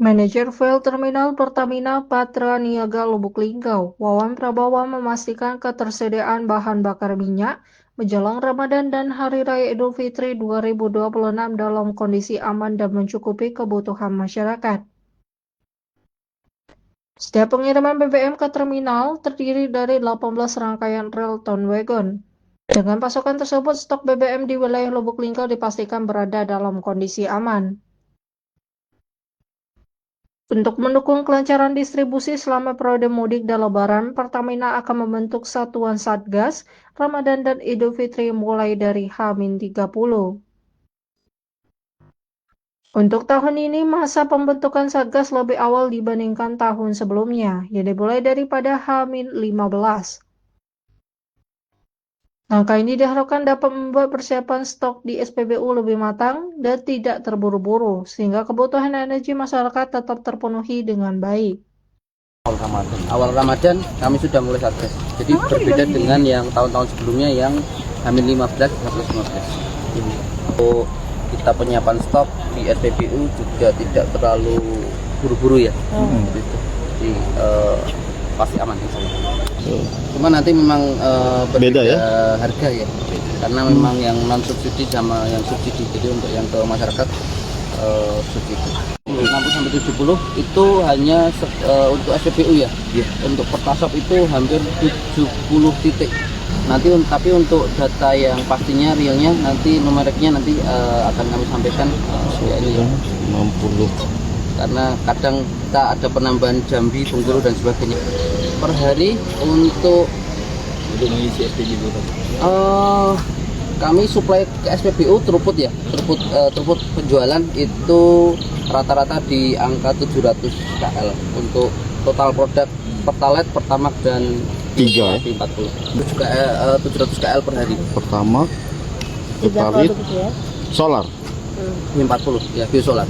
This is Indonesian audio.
Manajer Fuel Terminal Pertamina Patra Niaga Lubuk Linggau, Wawan Prabawa memastikan ketersediaan bahan bakar minyak menjelang Ramadan dan Hari Raya Idul Fitri 2026 dalam kondisi aman dan mencukupi kebutuhan masyarakat. Setiap pengiriman BBM ke terminal terdiri dari 18 rangkaian rel Town Wagon. Dengan pasokan tersebut, stok BBM di wilayah Lubuk Linggau dipastikan berada dalam kondisi aman. Untuk mendukung kelancaran distribusi selama periode mudik dan Lebaran, Pertamina akan membentuk satuan Satgas Ramadan dan Idul Fitri mulai dari H-30. Untuk tahun ini, masa pembentukan Satgas lebih awal dibandingkan tahun sebelumnya, yang dimulai daripada H-15. Langkah ini diharapkan dapat membuat persiapan stok di SPBU lebih matang dan tidak terburu-buru, sehingga kebutuhan energi masyarakat tetap terpenuhi dengan baik. Awal Ramadan kami sudah mulai satgas. Jadi berbeda dengan yang tahun-tahun sebelumnya yang H-15 plus 15. Untuk kita penyiapan stok di SPBU juga tidak terlalu buru-buru ya. Jadi pasti aman insyaallah. Cuma nanti memang berbeda ya harga ya. Karena memang yang non subsidi sama yang subsidi. Jadi untuk yang ke masyarakat subsidi. 60-70 itu hanya untuk SPBU ya. Untuk Pertasop itu hampir 70 titik. Tapi untuk data yang pastinya realnya nanti numeriknya nanti akan kami sampaikan ya ini ya. 60. Karena kadang kita ada penambahan Jambi, Bengkulu dan sebagainya. Per hari untuk mengisi SPBU. Kami suplai ke SPBU throughput ya, throughput penjualan itu rata-rata di angka 700 KL untuk total produk Pertalite, Pertamax dan 3 ya? 40. 700 KL per hari. Pertama, Pertalite, solar. 40 ya, biosolar.